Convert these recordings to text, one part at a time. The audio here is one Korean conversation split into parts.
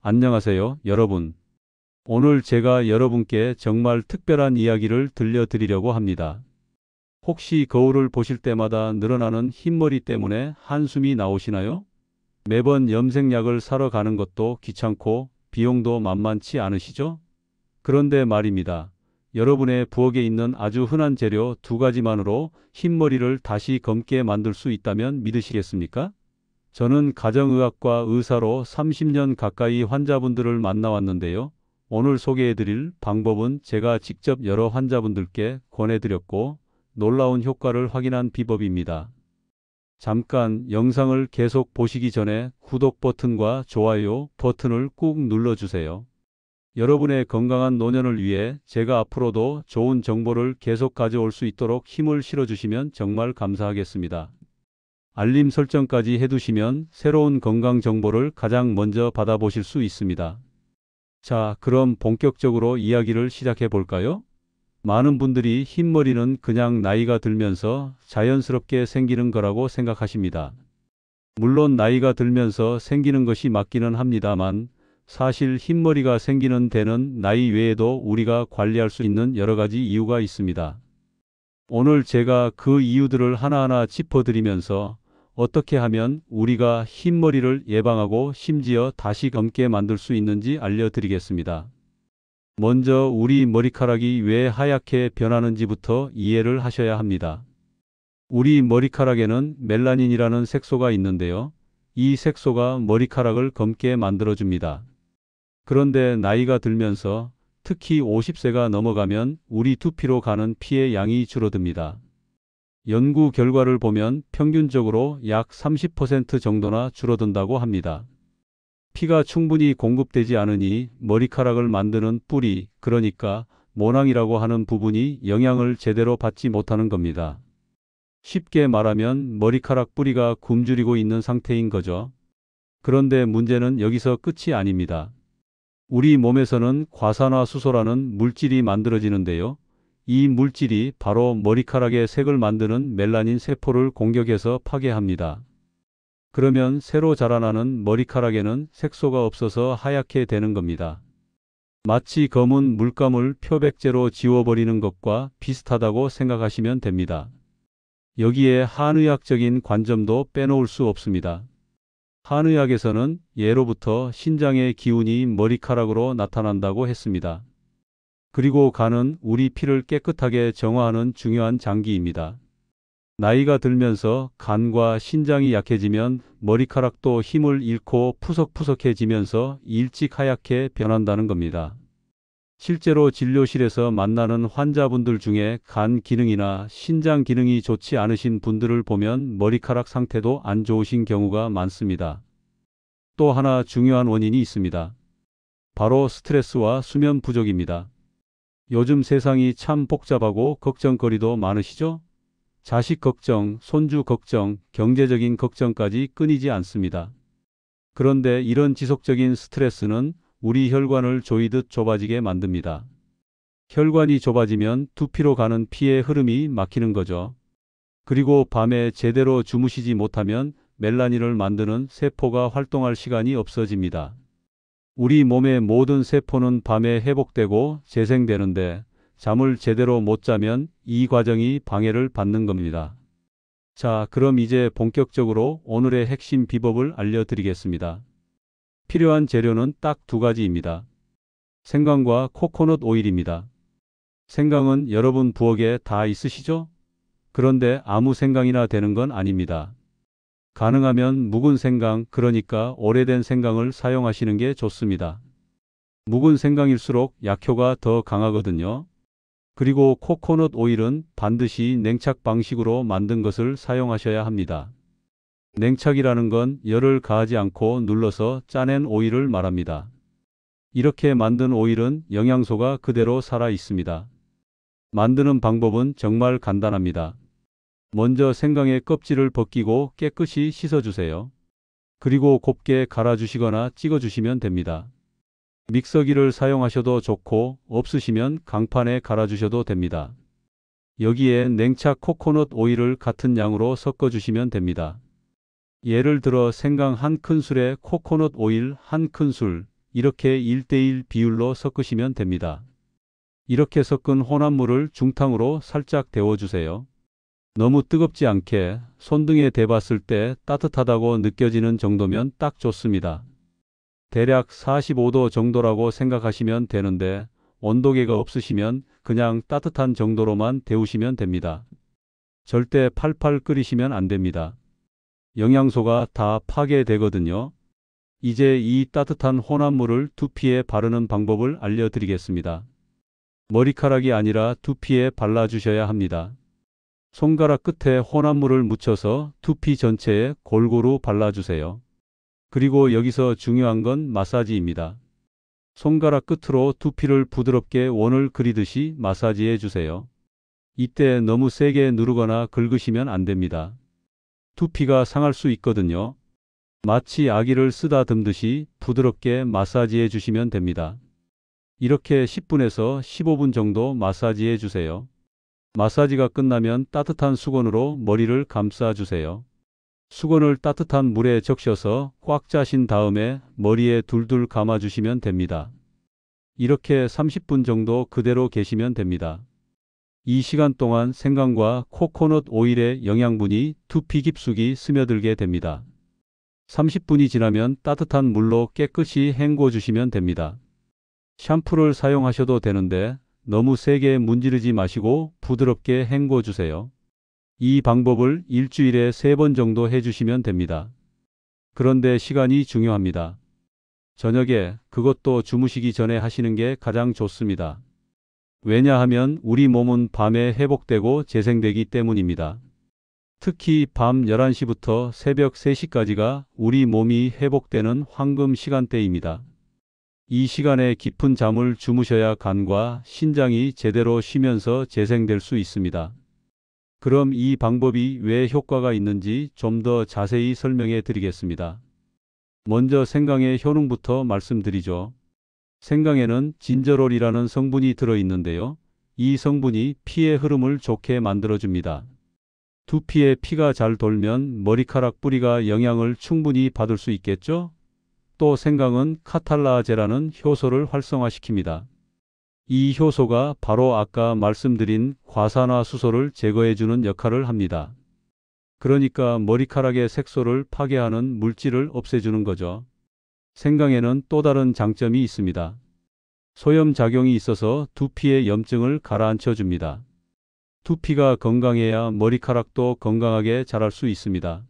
안녕하세요, 여러분. 오늘 제가 여러분께 정말 특별한 이야기를 들려드리려고 합니다. 혹시 거울을 보실 때마다 늘어나는 흰머리 때문에 한숨이 나오시나요? 매번 염색약을 사러 가는 것도 귀찮고 비용도 만만치 않으시죠? 그런데 말입니다. 여러분의 부엌에 있는 아주 흔한 재료 두 가지만으로 흰머리를 다시 검게 만들 수 있다면 믿으시겠습니까? 저는 가정의학과 의사로 30년 가까이 환자분들을 만나왔는데요. 오늘 소개해드릴 방법은 제가 직접 여러 환자분들께 권해드렸고 놀라운 효과를 확인한 비법입니다. 잠깐 영상을 계속 보시기 전에 구독 버튼과 좋아요 버튼을 꾹 눌러주세요. 여러분의 건강한 노년을 위해 제가 앞으로도 좋은 정보를 계속 가져올 수 있도록 힘을 실어주시면 정말 감사하겠습니다. 알림 설정까지 해두시면 새로운 건강 정보를 가장 먼저 받아보실 수 있습니다. 자, 그럼 본격적으로 이야기를 시작해 볼까요? 많은 분들이 흰머리는 그냥 나이가 들면서 자연스럽게 생기는 거라고 생각하십니다. 물론 나이가 들면서 생기는 것이 맞기는 합니다만 사실 흰머리가 생기는 데는 나이 외에도 우리가 관리할 수 있는 여러 가지 이유가 있습니다. 오늘 제가 그 이유들을 하나하나 짚어드리면서 어떻게 하면 우리가 흰머리를 예방하고 심지어 다시 검게 만들 수 있는지 알려드리겠습니다. 먼저 우리 머리카락이 왜 하얗게 변하는지부터 이해를 하셔야 합니다. 우리 머리카락에는 멜라닌이라는 색소가 있는데요. 이 색소가 머리카락을 검게 만들어줍니다. 그런데 나이가 들면서 특히 50세가 넘어가면 우리 두피로 가는 피의 양이 줄어듭니다. 연구 결과를 보면 평균적으로 약 30% 정도나 줄어든다고 합니다. 피가 충분히 공급되지 않으니 머리카락을 만드는 뿌리, 그러니까 모낭이라고 하는 부분이 영양을 제대로 받지 못하는 겁니다. 쉽게 말하면 머리카락 뿌리가 굶주리고 있는 상태인 거죠. 그런데 문제는 여기서 끝이 아닙니다. 우리 몸에서는 과산화수소라는 물질이 만들어지는데요. 이 물질이 바로 머리카락의 색을 만드는 멜라닌 세포를 공격해서 파괴합니다. 그러면 새로 자라나는 머리카락에는 색소가 없어서 하얗게 되는 겁니다. 마치 검은 물감을 표백제로 지워버리는 것과 비슷하다고 생각하시면 됩니다. 여기에 한의학적인 관점도 빼놓을 수 없습니다. 한의학에서는 예로부터 신장의 기운이 머리카락으로 나타난다고 했습니다. 그리고 간은 우리 피를 깨끗하게 정화하는 중요한 장기입니다. 나이가 들면서 간과 신장이 약해지면 머리카락도 힘을 잃고 푸석푸석해지면서 일찍 하얗게 변한다는 겁니다. 실제로 진료실에서 만나는 환자분들 중에 간 기능이나 신장 기능이 좋지 않으신 분들을 보면 머리카락 상태도 안 좋으신 경우가 많습니다. 또 하나 중요한 원인이 있습니다. 바로 스트레스와 수면 부족입니다. 요즘 세상이 참 복잡하고 걱정거리도 많으시죠? 자식 걱정, 손주 걱정, 경제적인 걱정까지 끊이지 않습니다. 그런데 이런 지속적인 스트레스는 우리 혈관을 조이듯 좁아지게 만듭니다. 혈관이 좁아지면 두피로 가는 피의 흐름이 막히는 거죠. 그리고 밤에 제대로 주무시지 못하면 멜라닌을 만드는 세포가 활동할 시간이 없어집니다. 우리 몸의 모든 세포는 밤에 회복되고 재생되는데 잠을 제대로 못 자면 이 과정이 방해를 받는 겁니다. 자, 그럼 이제 본격적으로 오늘의 핵심 비법을 알려드리겠습니다. 필요한 재료는 딱 두 가지입니다. 생강과 코코넛 오일입니다. 생강은 여러분 부엌에 다 있으시죠? 그런데 아무 생강이나 되는 건 아닙니다. 가능하면 묵은 생강, 그러니까 오래된 생강을 사용하시는 게 좋습니다. 묵은 생강일수록 약효가 더 강하거든요. 그리고 코코넛 오일은 반드시 냉착 방식으로 만든 것을 사용하셔야 합니다. 냉착이라는 건 열을 가하지 않고 눌러서 짜낸 오일을 말합니다. 이렇게 만든 오일은 영양소가 그대로 살아 있습니다. 만드는 방법은 정말 간단합니다. 먼저 생강의 껍질을 벗기고 깨끗이 씻어주세요. 그리고 곱게 갈아주시거나 찍어주시면 됩니다. 믹서기를 사용하셔도 좋고 없으시면 강판에 갈아주셔도 됩니다. 여기에 냉착 코코넛 오일을 같은 양으로 섞어주시면 됩니다. 예를 들어 생강 1큰술에 코코넛 오일 1큰술, 이렇게 1대1 비율로 섞으시면 됩니다. 이렇게 섞은 혼합물을 중탕으로 살짝 데워주세요. 너무 뜨겁지 않게 손등에 대봤을 때 따뜻하다고 느껴지는 정도면 딱 좋습니다. 대략 45도 정도라고 생각하시면 되는데 온도계가 없으시면 그냥 따뜻한 정도로만 데우시면 됩니다. 절대 팔팔 끓이시면 안 됩니다. 영양소가 다 파괴되거든요. 이제 이 따뜻한 혼합물을 두피에 바르는 방법을 알려드리겠습니다. 머리카락이 아니라 두피에 발라주셔야 합니다. 손가락 끝에 혼합물을 묻혀서 두피 전체에 골고루 발라주세요. 그리고 여기서 중요한 건 마사지입니다. 손가락 끝으로 두피를 부드럽게 원을 그리듯이 마사지해 주세요. 이때 너무 세게 누르거나 긁으시면 안 됩니다. 두피가 상할 수 있거든요. 마치 아기를 쓰다듬듯이 부드럽게 마사지해 주시면 됩니다. 이렇게 10분에서 15분 정도 마사지해 주세요. 마사지가 끝나면 따뜻한 수건으로 머리를 감싸 주세요. 수건을 따뜻한 물에 적셔서 꽉 짜신 다음에 머리에 둘둘 감아 주시면 됩니다. 이렇게 30분 정도 그대로 계시면 됩니다. 이 시간 동안 생강과 코코넛 오일의 영양분이 두피 깊숙이 스며들게 됩니다. 30분이 지나면 따뜻한 물로 깨끗이 헹궈 주시면 됩니다. 샴푸를 사용하셔도 되는데 너무 세게 문지르지 마시고 부드럽게 헹궈 주세요. 이 방법을 일주일에 3번 정도 해주시면 됩니다. 그런데 시간이 중요합니다. 저녁에, 그것도 주무시기 전에 하시는 게 가장 좋습니다. 왜냐하면 우리 몸은 밤에 회복되고 재생되기 때문입니다. 특히 밤 11시부터 새벽 3시까지가 우리 몸이 회복되는 황금 시간대입니다. 이 시간에 깊은 잠을 주무셔야 간과 신장이 제대로 쉬면서 재생될 수 있습니다. 그럼 이 방법이 왜 효과가 있는지 좀 더 자세히 설명해 드리겠습니다. 먼저 생강의 효능부터 말씀드리죠. 생강에는 진저롤이라는 성분이 들어있는데요. 이 성분이 피의 흐름을 좋게 만들어줍니다. 두피에 피가 잘 돌면 머리카락 뿌리가 영양을 충분히 받을 수 있겠죠? 또 생강은 카탈라제라는 효소를 활성화시킵니다. 이 효소가 바로 아까 말씀드린 과산화수소를 제거해주는 역할을 합니다. 그러니까 머리카락의 색소를 파괴하는 물질을 없애주는 거죠. 생강에는 또 다른 장점이 있습니다. 소염작용이 있어서 두피의 염증을 가라앉혀 줍니다. 두피가 건강해야 머리카락도 건강하게 자랄 수 있습니다.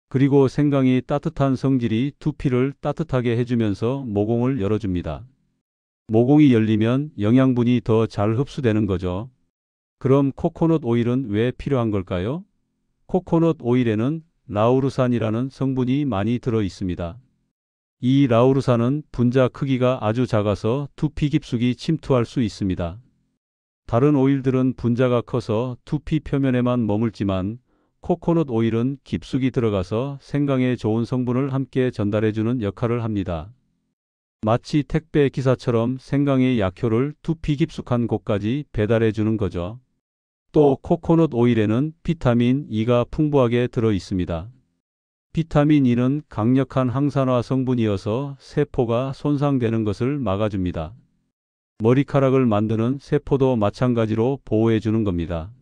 그리고 생강이 따뜻한 성질이 두피를 따뜻하게 해주면서 모공을 열어줍니다. 모공이 열리면 영양분이 더 잘 흡수되는 거죠. 그럼 코코넛 오일은 왜 필요한 걸까요? 코코넛 오일에는 라우르산이라는 성분이 많이 들어 있습니다. 이 라우르산은 분자 크기가 아주 작아서 두피 깊숙이 침투할 수 있습니다. 다른 오일들은 분자가 커서 두피 표면에만 머물지만 코코넛 오일은 깊숙이 들어가서 생강의 좋은 성분을 함께 전달해주는 역할을 합니다. 마치 택배 기사처럼 생강의 약효를 두피 깊숙한 곳까지 배달해 주는 거죠. 또 코코넛 오일에는 비타민 E가 풍부하게 들어 있습니다. 비타민 E는 강력한 항산화 성분이어서 세포가 손상되는 것을 막아줍니다. 머리카락을 만드는 세포도 마찬가지로 보호해 주는 겁니다.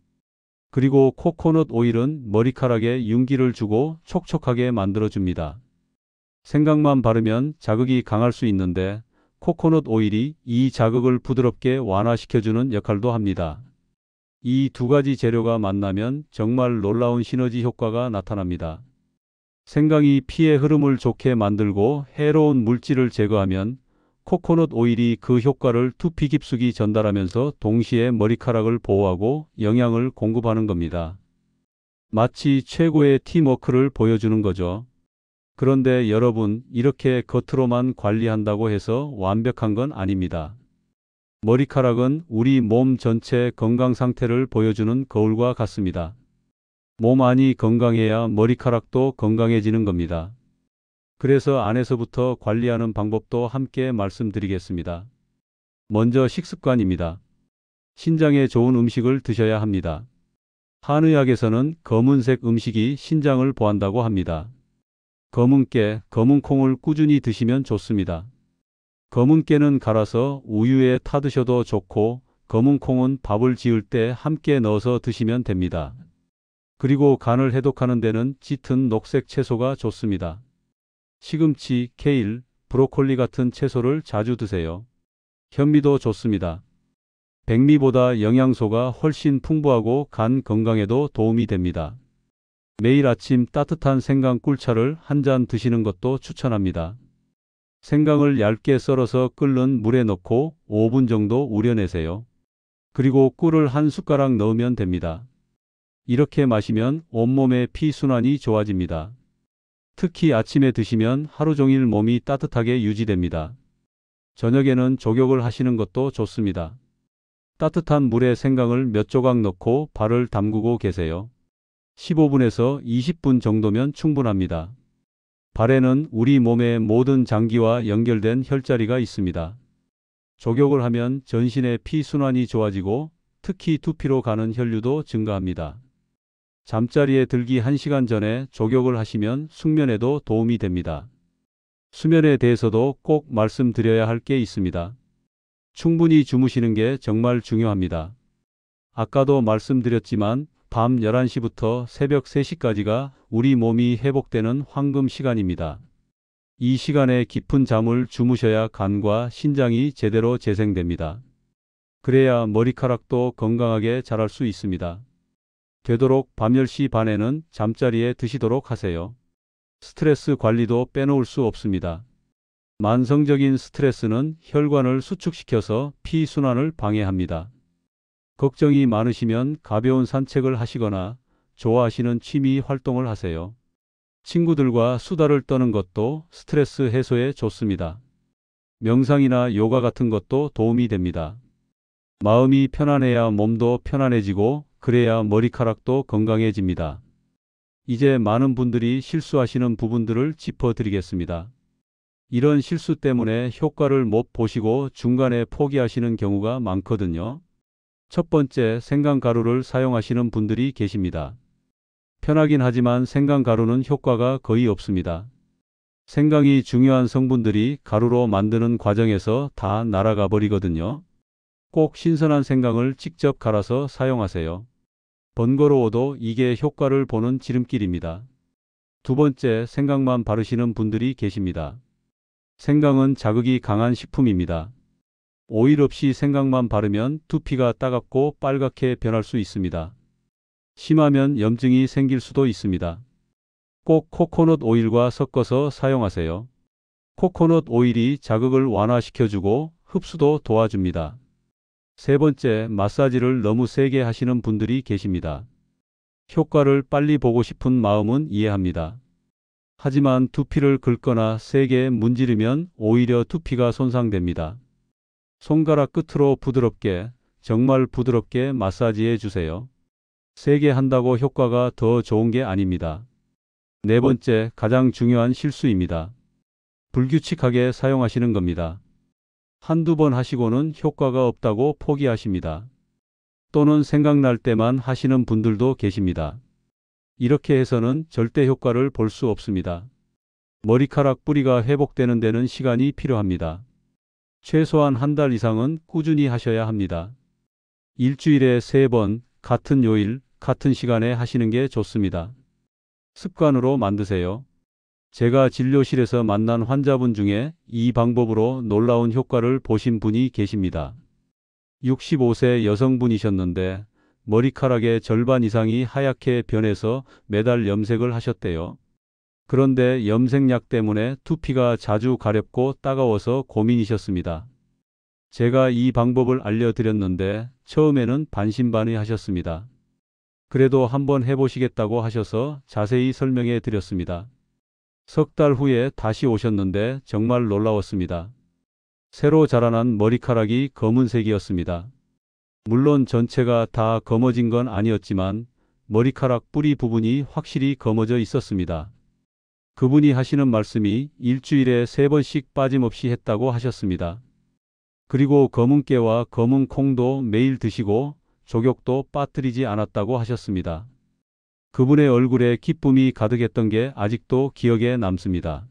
그리고 코코넛 오일은 머리카락에 윤기를 주고 촉촉하게 만들어 줍니다. 생강만 바르면 자극이 강할 수 있는데 코코넛 오일이 이 자극을 부드럽게 완화시켜주는 역할도 합니다. 이 두 가지 재료가 만나면 정말 놀라운 시너지 효과가 나타납니다. 생강이 피의 흐름을 좋게 만들고 해로운 물질을 제거하면 코코넛 오일이 그 효과를 두피 깊숙이 전달하면서 동시에 머리카락을 보호하고 영양을 공급하는 겁니다. 마치 최고의 팀워크를 보여주는 거죠. 그런데 여러분, 이렇게 겉으로만 관리한다고 해서 완벽한 건 아닙니다. 머리카락은 우리 몸 전체 건강 상태를 보여주는 거울과 같습니다. 몸 안이 건강해야 머리카락도 건강해지는 겁니다. 그래서 안에서부터 관리하는 방법도 함께 말씀드리겠습니다. 먼저 식습관입니다. 신장에 좋은 음식을 드셔야 합니다. 한의학에서는 검은색 음식이 신장을 보한다고 합니다. 검은 깨, 검은 콩을 꾸준히 드시면 좋습니다. 검은 깨는 갈아서 우유에 타 드셔도 좋고 검은 콩은 밥을 지을 때 함께 넣어서 드시면 됩니다. 그리고 간을 해독하는 데는 짙은 녹색 채소가 좋습니다. 시금치, 케일, 브로콜리 같은 채소를 자주 드세요. 현미도 좋습니다. 백미보다 영양소가 훨씬 풍부하고 간 건강에도 도움이 됩니다. 매일 아침 따뜻한 생강 꿀차를 한 잔 드시는 것도 추천합니다. 생강을 얇게 썰어서 끓는 물에 넣고 5분 정도 우려내세요. 그리고 꿀을 한 숟가락 넣으면 됩니다. 이렇게 마시면 온몸의 피순환이 좋아집니다. 특히 아침에 드시면 하루 종일 몸이 따뜻하게 유지됩니다. 저녁에는 족욕을 하시는 것도 좋습니다. 따뜻한 물에 생강을 몇 조각 넣고 발을 담그고 계세요. 15분에서 20분 정도면 충분합니다. 발에는 우리 몸의 모든 장기와 연결된 혈자리가 있습니다. 족욕을 하면 전신의 피순환이 좋아지고 특히 두피로 가는 혈류도 증가합니다. 잠자리에 들기 1시간 전에 족욕을 하시면 숙면에도 도움이 됩니다. 수면에 대해서도 꼭 말씀드려야 할 게 있습니다. 충분히 주무시는 게 정말 중요합니다. 아까도 말씀드렸지만 밤 11시부터 새벽 3시까지가 우리 몸이 회복되는 황금 시간입니다. 이 시간에 깊은 잠을 주무셔야 간과 신장이 제대로 재생됩니다. 그래야 머리카락도 건강하게 자랄 수 있습니다. 되도록 밤 10시 반에는 잠자리에 드시도록 하세요. 스트레스 관리도 빼놓을 수 없습니다. 만성적인 스트레스는 혈관을 수축시켜서 피순환을 방해합니다. 걱정이 많으시면 가벼운 산책을 하시거나 좋아하시는 취미 활동을 하세요. 친구들과 수다를 떠는 것도 스트레스 해소에 좋습니다. 명상이나 요가 같은 것도 도움이 됩니다. 마음이 편안해야 몸도 편안해지고 그래야 머리카락도 건강해집니다. 이제 많은 분들이 실수하시는 부분들을 짚어드리겠습니다. 이런 실수 때문에 효과를 못 보시고 중간에 포기하시는 경우가 많거든요. 첫 번째, 생강가루를 사용하시는 분들이 계십니다. 편하긴 하지만 생강가루는 효과가 거의 없습니다. 생강이 중요한 성분들이 가루로 만드는 과정에서 다 날아가 버리거든요. 꼭 신선한 생강을 직접 갈아서 사용하세요. 번거로워도 이게 효과를 보는 지름길입니다. 두 번째, 생강만 바르시는 분들이 계십니다. 생강은 자극이 강한 식품입니다. 오일 없이 생강만 바르면 두피가 따갑고 빨갛게 변할 수 있습니다. 심하면 염증이 생길 수도 있습니다. 꼭 코코넛 오일과 섞어서 사용하세요. 코코넛 오일이 자극을 완화시켜주고 흡수도 도와줍니다. 세 번째, 마사지를 너무 세게 하시는 분들이 계십니다. 효과를 빨리 보고 싶은 마음은 이해합니다. 하지만 두피를 긁거나 세게 문지르면 오히려 두피가 손상됩니다. 손가락 끝으로 부드럽게, 정말 부드럽게 마사지해 주세요. 세게 한다고 효과가 더 좋은 게 아닙니다. 네 번째, 가장 중요한 실수입니다. 불규칙하게 사용하시는 겁니다. 한두 번 하시고는 효과가 없다고 포기하십니다. 또는 생각날 때만 하시는 분들도 계십니다. 이렇게 해서는 절대 효과를 볼 수 없습니다. 머리카락 뿌리가 회복되는 데는 시간이 필요합니다. 최소한 한 달 이상은 꾸준히 하셔야 합니다. 일주일에 3번, 같은 요일, 같은 시간에 하시는 게 좋습니다. 습관으로 만드세요. 제가 진료실에서 만난 환자분 중에 이 방법으로 놀라운 효과를 보신 분이 계십니다. 65세 여성분이셨는데 머리카락의 절반 이상이 하얗게 변해서 매달 염색을 하셨대요. 그런데 염색약 때문에 두피가 자주 가렵고 따가워서 고민이셨습니다. 제가 이 방법을 알려드렸는데 처음에는 반신반의하셨습니다. 그래도 한번 해보시겠다고 하셔서 자세히 설명해 드렸습니다. 석 달 후에 다시 오셨는데 정말 놀라웠습니다. 새로 자라난 머리카락이 검은색이었습니다. 물론 전체가 다 검어진 건 아니었지만 머리카락 뿌리 부분이 확실히 검어져 있었습니다. 그분이 하시는 말씀이 일주일에 3번씩 빠짐없이 했다고 하셨습니다. 그리고 검은 깨와 검은 콩도 매일 드시고 족욕도 빠뜨리지 않았다고 하셨습니다. 그분의 얼굴에 기쁨이 가득했던 게 아직도 기억에 남습니다.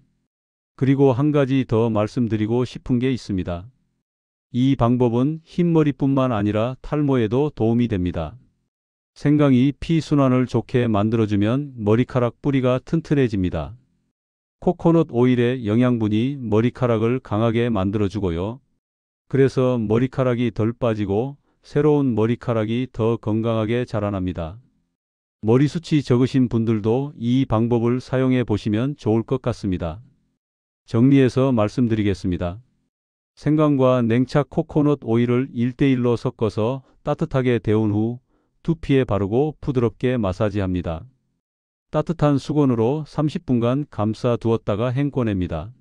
그리고 한 가지 더 말씀드리고 싶은 게 있습니다. 이 방법은 흰머리뿐만 아니라 탈모에도 도움이 됩니다. 생강이 피순환을 좋게 만들어주면 머리카락 뿌리가 튼튼해집니다. 코코넛 오일의 영양분이 머리카락을 강하게 만들어주고요. 그래서 머리카락이 덜 빠지고 새로운 머리카락이 더 건강하게 자라납니다. 머리숱이 적으신 분들도 이 방법을 사용해 보시면 좋을 것 같습니다. 정리해서 말씀드리겠습니다. 생강과 냉차 코코넛 오일을 1대1로 섞어서 따뜻하게 데운 후 두피에 바르고 부드럽게 마사지합니다. 따뜻한 수건으로 30분간 감싸 두었다가 헹궈냅니다.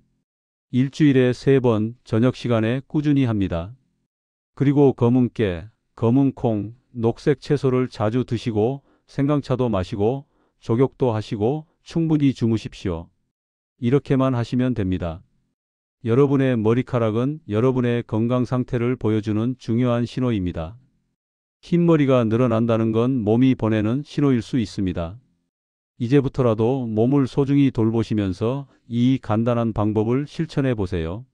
일주일에 3번 저녁 시간에 꾸준히 합니다. 그리고 검은 깨, 검은 콩, 녹색 채소를 자주 드시고 생강차도 마시고 족욕도 하시고 충분히 주무십시오. 이렇게만 하시면 됩니다. 여러분의 머리카락은 여러분의 건강 상태를 보여주는 중요한 신호입니다. 흰머리가 늘어난다는 건 몸이 보내는 신호일 수 있습니다. 이제부터라도 몸을 소중히 돌보시면서 이 간단한 방법을 실천해 보세요.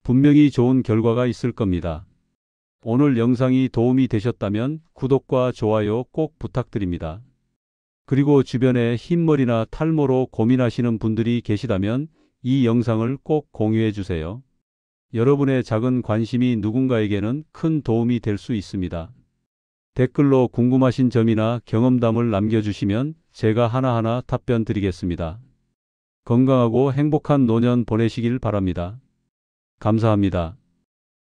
분명히 좋은 결과가 있을 겁니다. 오늘 영상이 도움이 되셨다면 구독과 좋아요 꼭 부탁드립니다. 그리고 주변에 흰머리나 탈모로 고민하시는 분들이 계시다면 이 영상을 꼭 공유해 주세요. 여러분의 작은 관심이 누군가에게는 큰 도움이 될 수 있습니다. 댓글로 궁금하신 점이나 경험담을 남겨주시면 제가 하나하나 답변 드리겠습니다. 건강하고 행복한 노년 보내시길 바랍니다. 감사합니다.